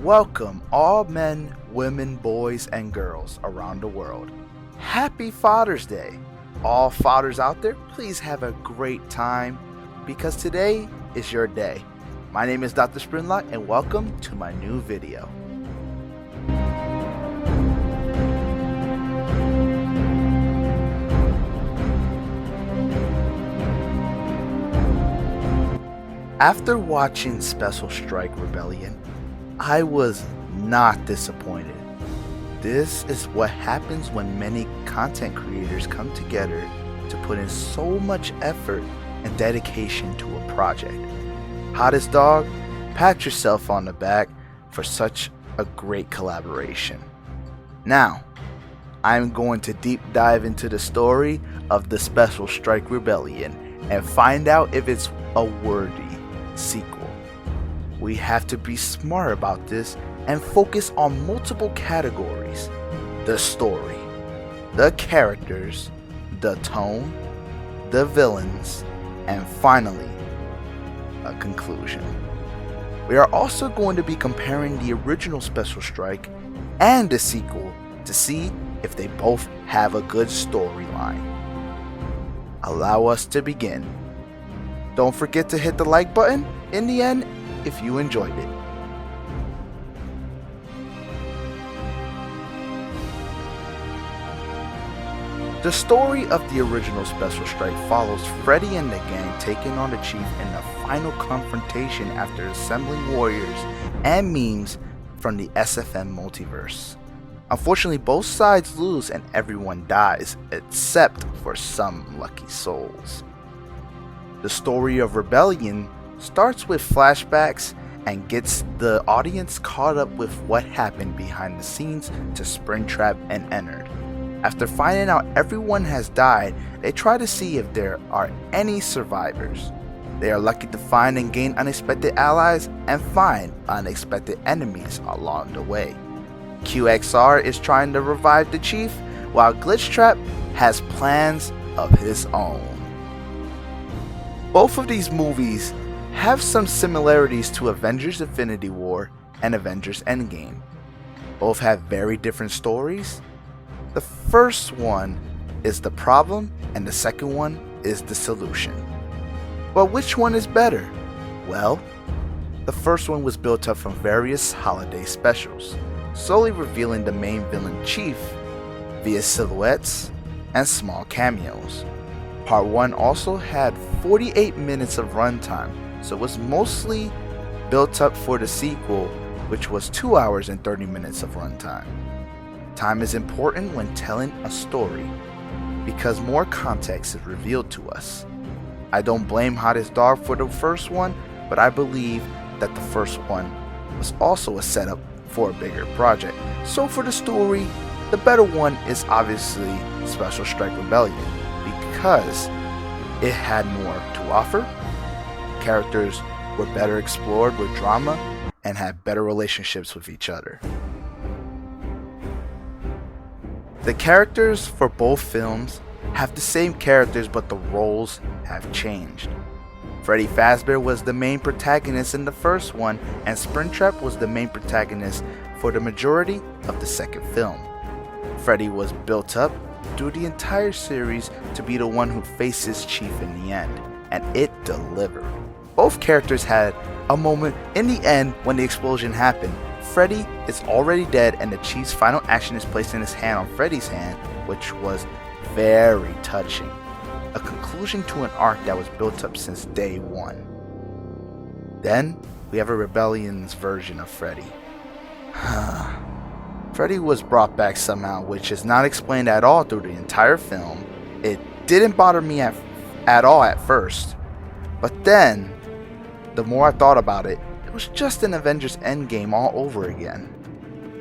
Welcome all men, women, boys, and girls around the world. Happy Father's Day! All fathers out there, please have a great time because today is your day. My name is Dr. Sprinlock and welcome to my new video. After watching Special Strike Rebellion, I was not disappointed. This is what happens when many content creators come together to put in so much effort and dedication to a project. Hottest dog, pat yourself on the back for such a great collaboration. Now, I'm going to deep dive into the story of the Special Strike Rebellion and find out if it's a worthy sequel. We have to be smart about this and focus on multiple categories: the story, the characters, the tone, the villains, and finally, a conclusion. We are also going to be comparing the original Special Strike and the sequel to see if they both have a good storyline. Allow us to begin. Don't forget to hit the like button in the end if you enjoyed it. The story of the original Special Strike follows Freddy and the gang taking on the Chief in the final confrontation after assembling warriors and memes from the SFM multiverse. Unfortunately, both sides lose and everyone dies, except for some lucky souls. The story of Rebellion starts with flashbacks and gets the audience caught up with what happened behind the scenes to Springtrap and Ennard. After finding out everyone has died, they try to see if there are any survivors. They are lucky to find and gain unexpected allies and find unexpected enemies along the way. QXR is trying to revive the Chief, while Glitchtrap has plans of his own. Both of these movies have some similarities to Avengers Infinity War and Avengers Endgame. Both have very different stories. The first one is the problem and the second one is the solution. But which one is better? Well, the first one was built up from various holiday specials, slowly revealing the main villain Chief via silhouettes and small cameos. Part 1 also had 48 minutes of runtime, so it was mostly built up for the sequel, which was 2 hours and 30 minutes of runtime. Time is important when telling a story, because more context is revealed to us. I don't blame Hottest Dog for the first one, but I believe that the first one was also a setup for a bigger project. So for the story, the better one is obviously Special Strike Rebellion, because it had more to offer. Characters were better explored with drama and had better relationships with each other. The characters for both films have the same characters, but the roles have changed. Freddy Fazbear was the main protagonist in the first one, and Springtrap was the main protagonist for the majority of the second film. Freddy was built up through the entire series to be the one who faces Chief in the end, and it delivered. Both characters had a moment in the end when the explosion happened. Freddy is already dead and the Chief's final action is placing his hand on Freddy's hand, which was very touching. A conclusion to an arc that was built up since day one. Then we have a Rebellion's version of Freddy. Freddy was brought back somehow, which is not explained at all through the entire film. It didn't bother me at all at first, but then the more I thought about it, it was just an Avengers Endgame all over again.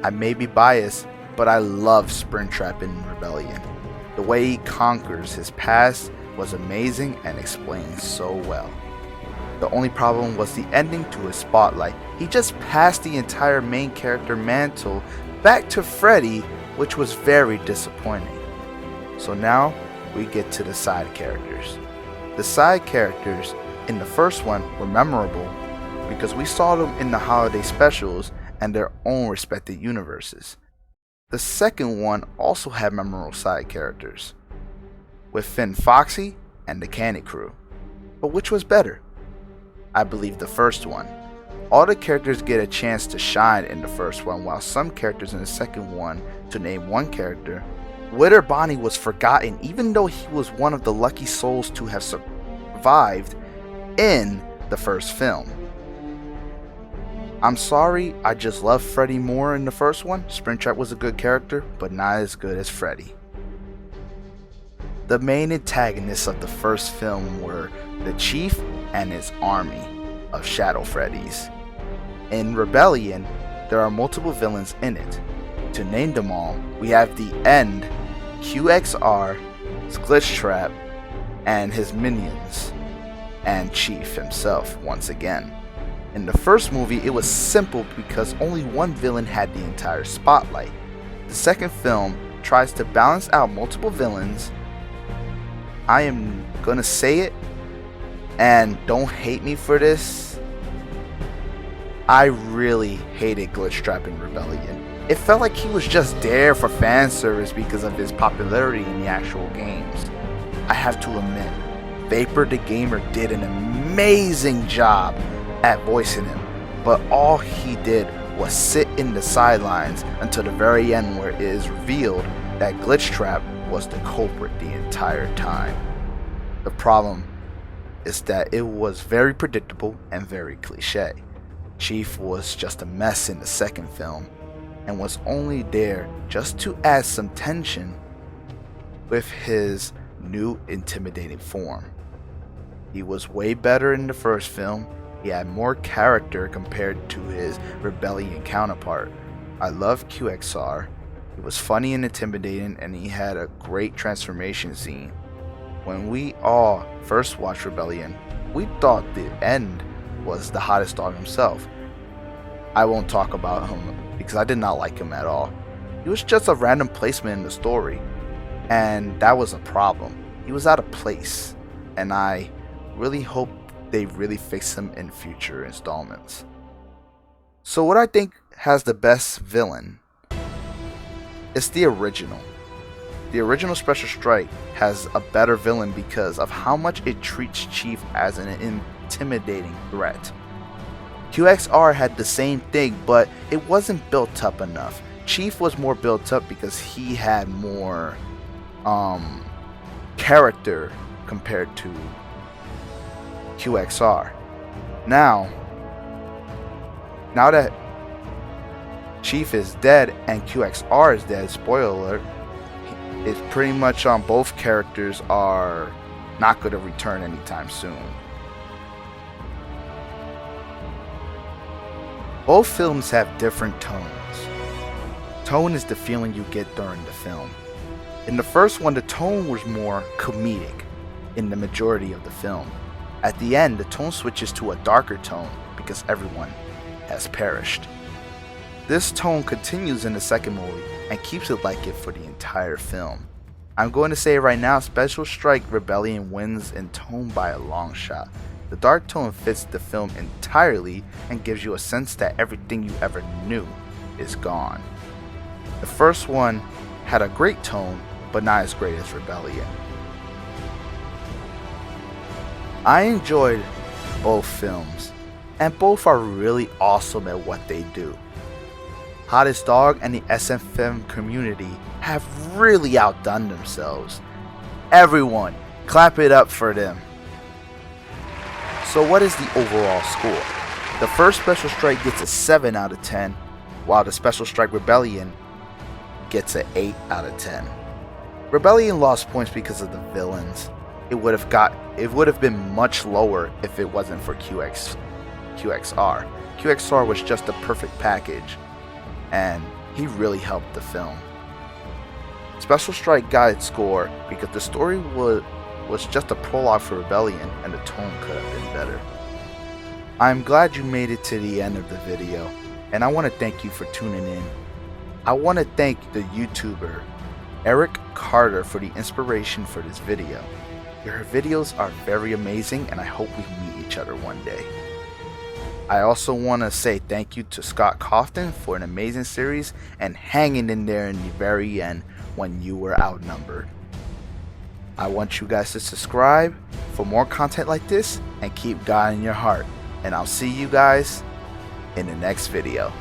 I may be biased, but I love Springtrap in Rebellion. The way he conquers his past was amazing and explained so well. The only problem was the ending to his spotlight. He just passed the entire main character mantle back to Freddy, which was very disappointing. So now we get to the side characters. The side characters in the first one were memorable because we saw them in the holiday specials and their own respected universes. The second one also had memorable side characters, with Finn Foxy and the Candy Crew. But which was better? I believe the first one. All the characters get a chance to shine in the first one, while some characters in the second one, to name one character, Witter Bonnie was forgotten even though he was one of the lucky souls to have survived in the first film. I'm sorry, I just love Freddy more in the first one. Springtrap was a good character, but not as good as Freddy. The main antagonists of the first film were the Chief and his army of Shadow Freddys. In Rebellion, there are multiple villains in it. To name them all, we have the End, QXR, Glitchtrap, and his minions, and Chief himself once again. In the first movie, it was simple because only one villain had the entire spotlight. The second film tries to balance out multiple villains. I am gonna say it, and don't hate me for this, I really hated Glitchtrap in Rebellion. It felt like he was just there for fan service because of his popularity in the actual games. I have to admit, Vapor the Gamer did an amazing job at voicing him, but all he did was sit in the sidelines until the very end, where it is revealed that Glitchtrap was the culprit the entire time. The problem is that it was very predictable and very cliche. Chief was just a mess in the second film, and was only there just to add some tension with his new intimidating form. He was way better in the first film. He had more character compared to his Rebellion counterpart. I love QXR. He was funny and intimidating, and he had a great transformation scene. When we all first watched Rebellion, we thought the End was the hottest dog himself. I won't talk about him because I did not like him at all. He was just a random placement in the story, and that was a problem. He was out of place, and I really hope they really fix him in future installments. So what I think has the best villain is the original. The original Special Strike has a better villain because of how much it treats Chief as an intimidating threat. QXR had the same thing, but it wasn't built up enough. Chief was more built up because he had more character compared to QXR. Now that Chief is dead and QXR is dead, spoiler alert, it's pretty much both characters are not going to return anytime soon. Both films have different tones. Tone is the feeling you get during the film. In the first one, the tone was more comedic in the majority of the film. At the end, the tone switches to a darker tone because everyone has perished. This tone continues in the second movie and keeps it like it for the entire film. I'm going to say right now, Special Strike Rebellion wins in tone by a long shot. The dark tone fits the film entirely and gives you a sense that everything you ever knew is gone. The first one had a great tone, but not as great as Rebellion. I enjoyed both films, and both are really awesome at what they do. Hottest Dog and the SFM community have really outdone themselves. Everyone, clap it up for them. So what is the overall score? The first Special Strike gets a 7 out of 10, while the Special Strike Rebellion gets an 8 out of 10. Rebellion lost points because of the villains. It would have been much lower if it wasn't for QXR. QXR was just the perfect package, and he really helped the film. Special Strike got its score because the story was just a prologue for Rebellion, and the tone could have been better. I'm glad you made it to the end of the video, and I want to thank you for tuning in. I want to thank the YouTuber Eric Carter for the inspiration for this video. Your videos are very amazing, and I hope we meet each other one day. I also want to say thank you to Scott Cawthon for an amazing series and hanging in there in the very end when you were outnumbered. I want you guys to subscribe for more content like this and keep God in your heart. And I'll see you guys in the next video.